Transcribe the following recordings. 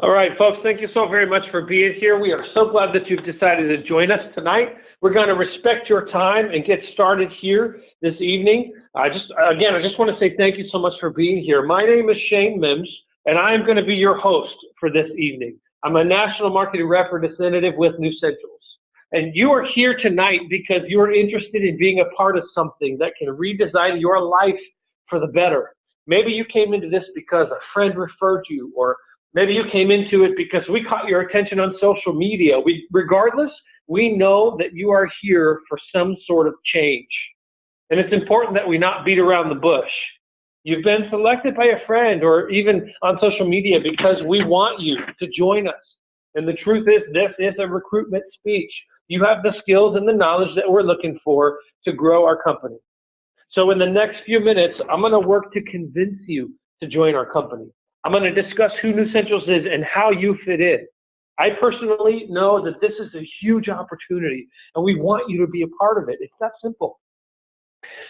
All right, folks, thank you so very much for being here. We are so glad that you've decided to join us tonight. We're going to respect your time and get started here this evening. I just want to say thank you so much for being here. My name is Shayne Mims, and I am going to be your host for this evening. I'm a national marketing representative with Nussentials. And you are here tonight because you are interested in being a part of something that can redesign your life for the better. Maybe you came into this because a friend referred you, or maybe you came into it because we caught your attention on social media. Regardless, we know that you are here for some sort of change. And it's important that we not beat around the bush. You've been selected by a friend or even on social media because we want you to join us. And the truth is, this is a recruitment speech. You have the skills and the knowledge that we're looking for to grow our company. So in the next few minutes, I'm going to work to convince you to join our company. I'm going to discuss who Nussentials is and how you fit in. I personally know that this is a huge opportunity, and we want you to be a part of it. It's that simple.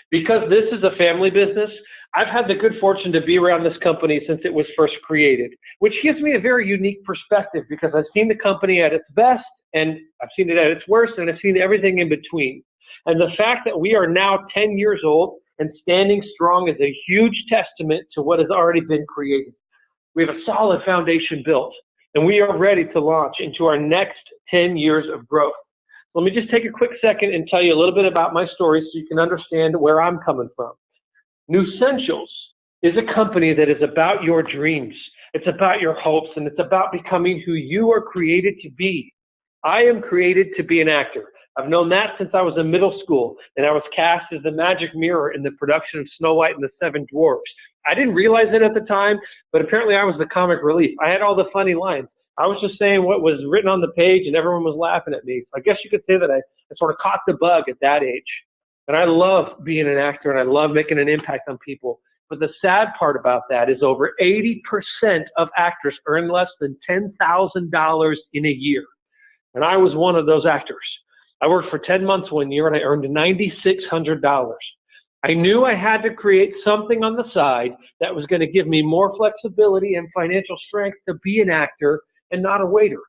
Because this is a family business, I've had the good fortune to be around this company since it was first created, which gives me a very unique perspective because I've seen the company at its best, and I've seen it at its worst, and I've seen everything in between. And the fact that we are now 10 years old and standing strong is a huge testament to what has already been created. We have a solid foundation built, and we are ready to launch into our next 10 years of growth. Let me just take a quick second and tell you a little bit about my story so you can understand where I'm coming from. Nussentials is a company that is about your dreams. It's about your hopes, and it's about becoming who you are created to be. I am created to be an actor. I've known that since I was in middle school, and I was cast as the magic mirror in the production of Snow White and the Seven Dwarfs. I didn't realize it at the time, but apparently I was the comic relief. I had all the funny lines. I was just saying what was written on the page, and everyone was laughing at me. So I guess you could say that I sort of caught the bug at that age. And I love being an actor, and I love making an impact on people. But the sad part about that is over 80% of actors earn less than $10,000 in a year. And I was one of those actors. I worked for 10 months one year, and I earned $9,600. I knew I had to create something on the side that was going to give me more flexibility and financial strength to be an actor and not a waiter.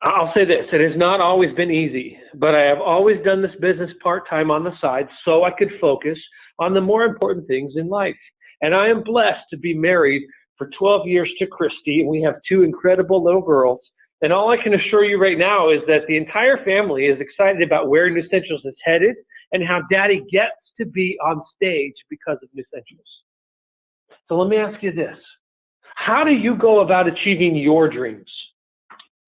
I'll say this, it has not always been easy, but I have always done this business part-time on the side so I could focus on the more important things in life. And I am blessed to be married for 12 years to Christy, and we have 2 incredible little girls. And all I can assure you right now is that the entire family is excited about where Nussentials is headed and how Daddy gets to be on stage because of Nussentials. So let me ask you this. How do you go about achieving your dreams?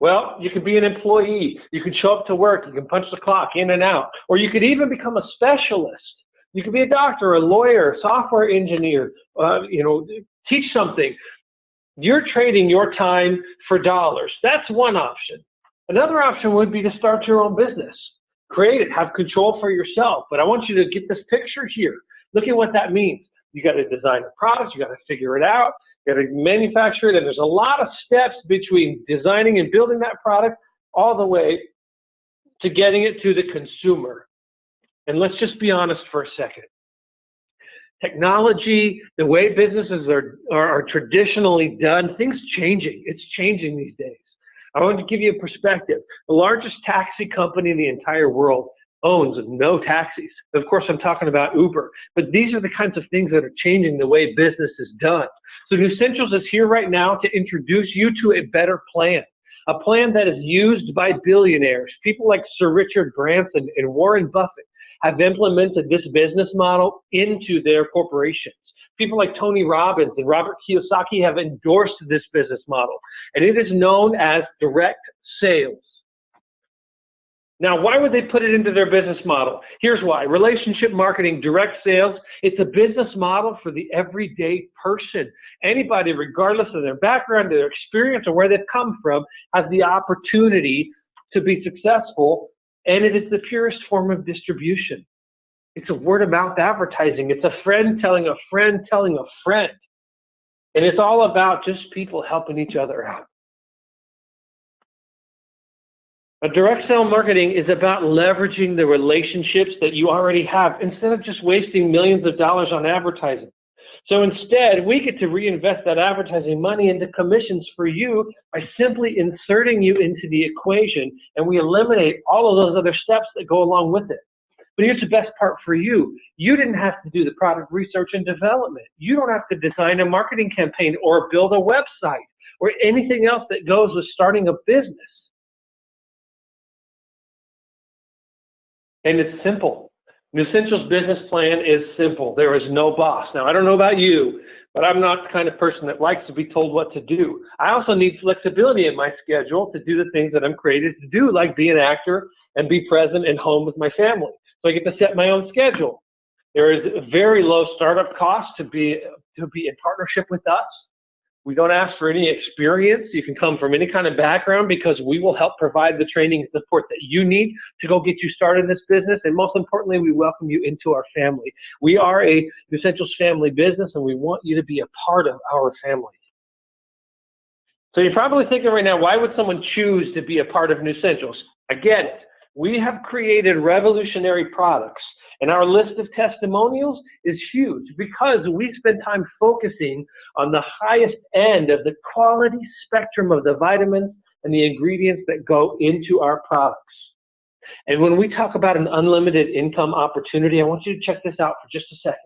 Well, you could be an employee. You can show up to work. You can punch the clock in and out. Or you could even become a specialist. You could be a doctor, a lawyer, software engineer, teach something. You're trading your time for dollars. That's one option. Another option would be to start your own business. Create it, have control for yourself. But I want you to get this picture here. Look at what that means. You got to design a product, you got to figure it out, you got to manufacture it, and there's a lot of steps between designing and building that product all the way to getting it to the consumer. And let's just be honest for a second. Technology, the way businesses are traditionally done, things changing. It's changing these days. I want to give you a perspective. The largest taxi company in the entire world owns no taxis. Of course, I'm talking about Uber. But these are the kinds of things that are changing the way business is done. So Nussentials is here right now to introduce you to a better plan. A plan that is used by billionaires. People like Sir Richard Branson and Warren Buffett have implemented this business model into their corporations. People like Tony Robbins and Robert Kiyosaki have endorsed this business model, and it is known as direct sales. Now, why would they put it into their business model? Here's why. Relationship marketing, direct sales, it's a business model for the everyday person. Anybody, regardless of their background, their experience, or where they've come from, has the opportunity to be successful, and it is the purest form of distribution. It's a word-of-mouth advertising. It's a friend telling a friend telling a friend. And it's all about just people helping each other out. A direct sale marketing is about leveraging the relationships that you already have instead of just wasting millions of dollars on advertising. So instead, we get to reinvest that advertising money into commissions for you by simply inserting you into the equation, and we eliminate all of those other steps that go along with it. But here's the best part for you. You didn't have to do the product research and development. You don't have to design a marketing campaign or build a website or anything else that goes with starting a business. And it's simple. Nussentials' business plan is simple. There is no boss. Now, I don't know about you, but I'm not the kind of person that likes to be told what to do. I also need flexibility in my schedule to do the things that I'm created to do, like be an actor and be present and home with my family. So I get to set my own schedule. There is a very low startup cost to be in partnership with us. We don't ask for any experience. You can come from any kind of background because we will help provide the training and support that you need to go get you started in this business. And most importantly, we welcome you into our family. We are a Nussentials family business, and we want you to be a part of our family. So you're probably thinking right now, why would someone choose to be a part of Nussentials? I get it. We have created revolutionary products, and our list of testimonials is huge because we spend time focusing on the highest end of the quality spectrum of the vitamins and the ingredients that go into our products. And when we talk about an unlimited income opportunity, I want you to check this out for just a second.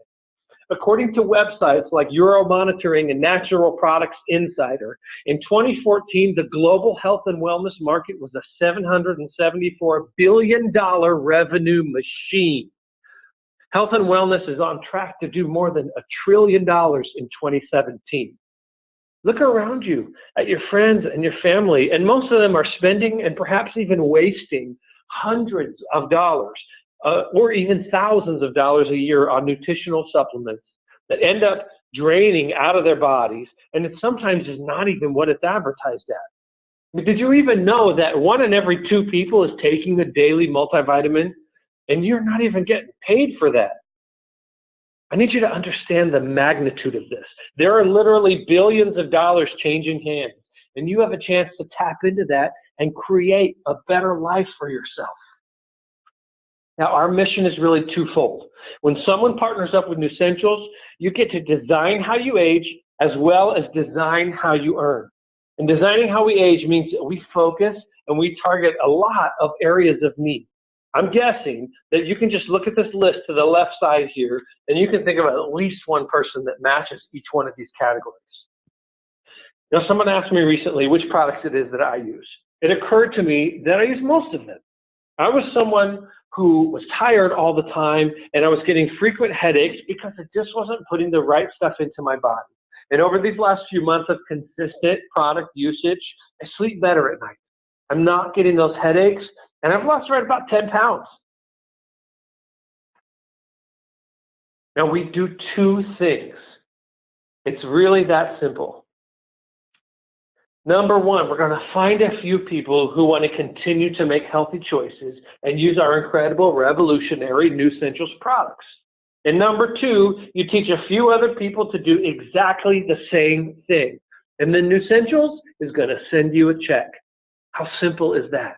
According to websites like Euromonitoring and Natural Products Insider, in 2014, the global health and wellness market was a $774 billion revenue machine. Health and wellness is on track to do more than $1 trillion in 2017. Look around you at your friends and your family, and most of them are spending and perhaps even wasting hundreds of dollars or even thousands of dollars a year on nutritional supplements that end up draining out of their bodies, and it sometimes is not even what it's advertised at. Did you even know that 1 in every 2 people is taking a daily multivitamin, and you're not even getting paid for that? I need you to understand the magnitude of this. There are literally billions of dollars changing hands, and you have a chance to tap into that and create a better life for yourself. Now, our mission is really twofold. When someone partners up with Nussentials, you get to design how you age as well as design how you earn. And designing how we age means that we focus and we target a lot of areas of need. I'm guessing that you can just look at this list to the left side here, and you can think of at least one person that matches each one of these categories. Now, someone asked me recently which products it is that I use. It occurred to me that I use most of them. I was someone who was tired all the time, and I was getting frequent headaches because I just wasn't putting the right stuff into my body. And over these last few months of consistent product usage, I sleep better at night. I'm not getting those headaches, and I've lost right about 10 pounds. Now, we do 2 things. It's really that simple. Number 1, we're going to find a few people who want to continue to make healthy choices and use our incredible, revolutionary Nussentials products. And number 2, you teach a few other people to do exactly the same thing. And then Nussentials is going to send you a check. How simple is that?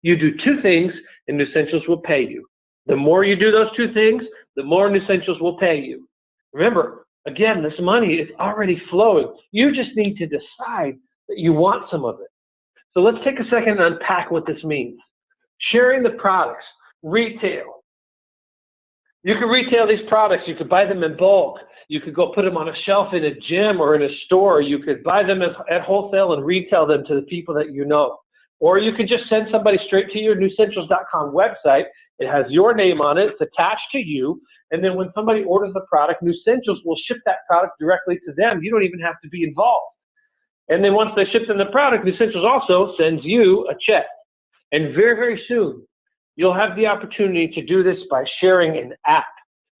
You do 2 things, and Nussentials will pay you. The more you do those 2 things, the more Nussentials will pay you. Remember, again, this money is already flowing. You just need to decide that you want some of it. So let's take a second and unpack what this means. Sharing the products, retail. You could retail these products. You could buy them in bulk. You could go put them on a shelf in a gym or in a store. You could buy them at wholesale and retail them to the people that you know. Or you could just send somebody straight to your Nussentials.com website. It has your name on it. It's attached to you. And then when somebody orders the product, Nussentials will ship that product directly to them. You don't even have to be involved. And then once they ship them the product, Nussentials also sends you a check. And very, very soon, you'll have the opportunity to do this by sharing an app.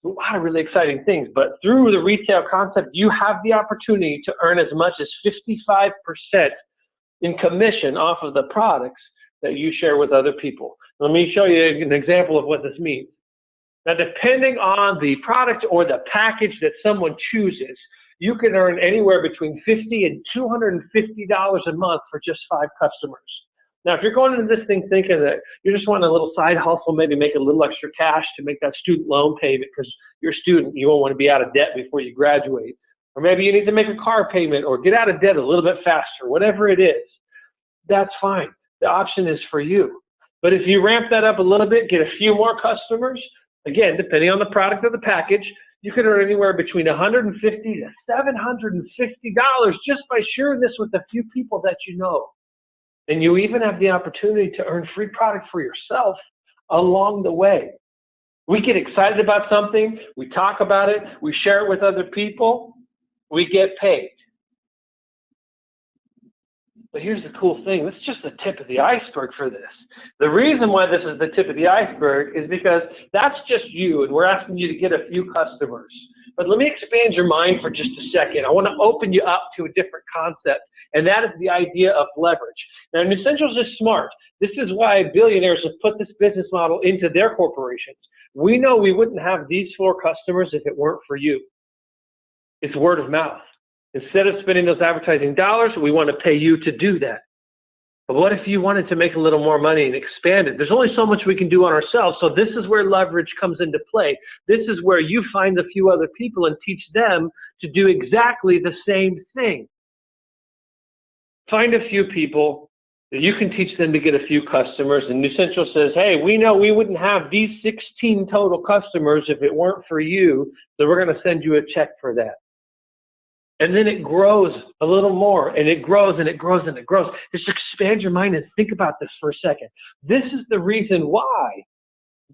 A lot of really exciting things. But through the retail concept, you have the opportunity to earn as much as 55% in commission off of the products that you share with other people. Let me show you an example of what this means. Now, depending on the product or the package that someone chooses, you can earn anywhere between $50 and $250 a month for just 5 customers. Now, if you're going into this thing thinking that you just want a little side hustle, maybe make a little extra cash to make that student loan payment because you're a student, you won't want to be out of debt before you graduate. Or maybe you need to make a car payment or get out of debt a little bit faster, whatever it is, that's fine. The option is for you. But if you ramp that up a little bit, get a few more customers, again, depending on the product or the package, you could earn anywhere between $150 to $750 just by sharing this with a few people that you know. And you even have the opportunity to earn free product for yourself along the way. We get excited about something, we talk about it, we share it with other people, we get paid. But here's the cool thing, this is just the tip of the iceberg for this. The reason why this is the tip of the iceberg is because that's just you, and we're asking you to get a few customers. But let me expand your mind for just a second. I want to open you up to a different concept, and that is the idea of leverage. Now, Nussentials is smart. This is why billionaires have put this business model into their corporations. We know we wouldn't have these 4 customers if it weren't for you. It's word of mouth. Instead of spending those advertising dollars, we want to pay you to do that. But what if you wanted to make a little more money and expand it? There's only so much we can do on ourselves, so this is where leverage comes into play. This is where you find a few other people and teach them to do exactly the same thing. Find a few people that you can teach them to get a few customers, and Nussentials says, hey, we know we wouldn't have these 16 total customers if it weren't for you, so we're going to send you a check for that. And then it grows a little more, and it grows, and it grows, and it grows. Just expand your mind and think about this for a second. This is the reason why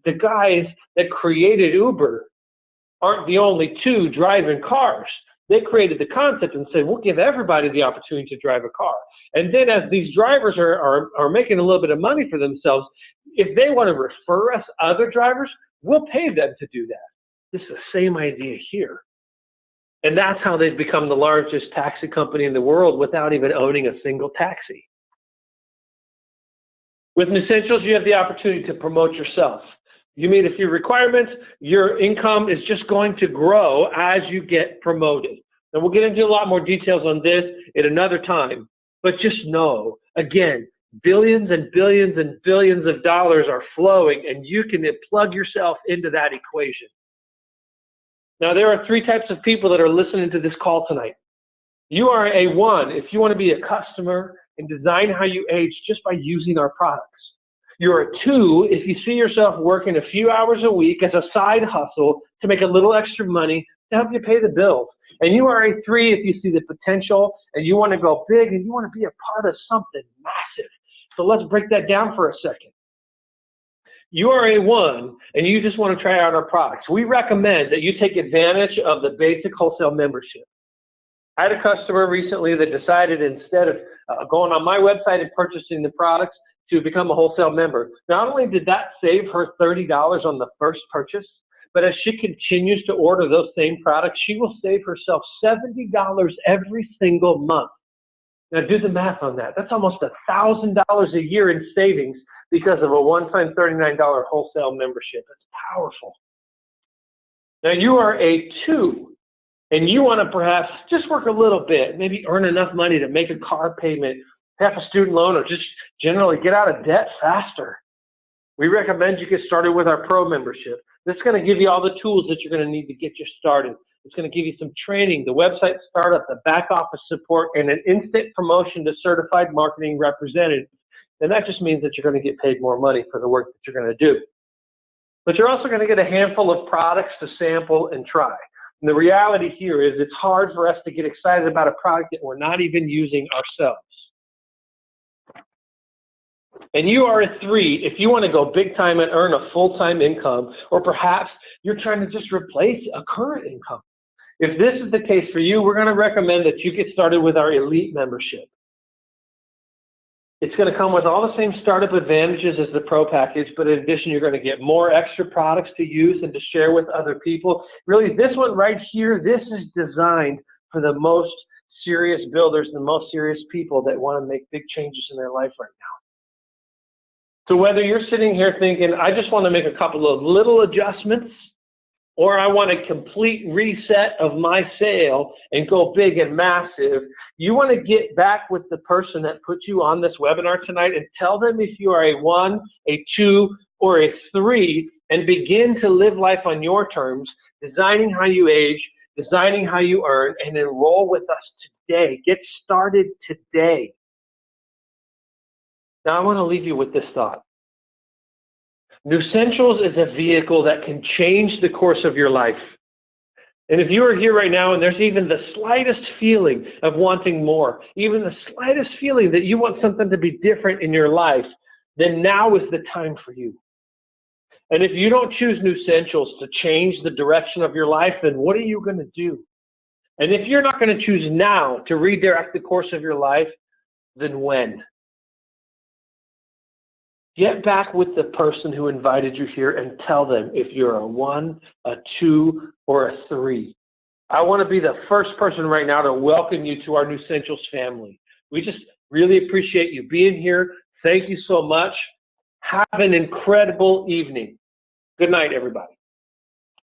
the guys that created Uber aren't the only 2 driving cars. They created the concept and said, we'll give everybody the opportunity to drive a car. And then as these drivers are making a little bit of money for themselves, if they want to refer us other drivers, we'll pay them to do that. This is the same idea here. And that's how they've become the largest taxi company in the world without even owning a single taxi. With Nussentials, you have the opportunity to promote yourself. You meet a few requirements, your income is just going to grow as you get promoted. And we'll get into a lot more details on this at another time. But just know, again, billions and billions and billions of dollars are flowing, and you can plug yourself into that equation. Now, there are 3 types of people that are listening to this call tonight. You are a 1 if you want to be a customer and design how you age just by using our products. You're a 2 if you see yourself working a few hours a week as a side hustle to make a little extra money to help you pay the bills. And you are a 3 if you see the potential and you want to go big and you want to be a part of something massive. So let's break that down for a second. You are a 1 and you just want to try out our products. We recommend that you take advantage of the basic wholesale membership. I had a customer recently that decided instead of going on my website and purchasing the products to become a wholesale member. Not only did that save her $30 on the first purchase, but as she continues to order those same products, she will save herself $70 every single month. Now do the math on that. That's almost $1,000 a year in savings because of a one-time $39 wholesale membership. That's powerful. Now you are a 2, and you want to perhaps just work a little bit, maybe earn enough money to make a car payment, have a student loan, or just generally get out of debt faster. We recommend you get started with our Pro membership. This is going to give you all the tools that you're going to need to get you started. It's going to give you some training, the website startup, the back office support, and an instant promotion to certified marketing representative. And that just means that you're going to get paid more money for the work that you're going to do. But you're also going to get a handful of products to sample and try. And the reality here is it's hard for us to get excited about a product that we're not even using ourselves. And you are a 3 if you want to go big time and earn a full-time income, or perhaps you're trying to just replace a current income. If this is the case for you, we're going to recommend that you get started with our Elite membership. It's going to come with all the same startup advantages as the Pro package, but in addition, you're going to get more extra products to use and to share with other people. Really, this one right here, this is designed for the most serious builders, the most serious people that want to make big changes in their life right now. So whether you're sitting here thinking, I just want to make a couple of little adjustments, or I want a complete reset of my sale and go big and massive, you want to get back with the person that put you on this webinar tonight and tell them if you are a 1, a 2, or a 3, and begin to live life on your terms, designing how you age, designing how you earn, and enroll with us today. Get started today. Now I want to leave you with this thought. Nussentials is a vehicle that can change the course of your life. And if you are here right now and there's even the slightest feeling of wanting more, even the slightest feeling that you want something to be different in your life, then now is the time for you. And if you don't choose Nussentials to change the direction of your life, then what are you going to do? And if you're not going to choose now to redirect the course of your life, then when? Get back with the person who invited you here and tell them if you're a 1, a 2, or a 3. I want to be the first person right now to welcome you to our Nussentials family. We just really appreciate you being here. Thank you so much. Have an incredible evening. Good night, everybody.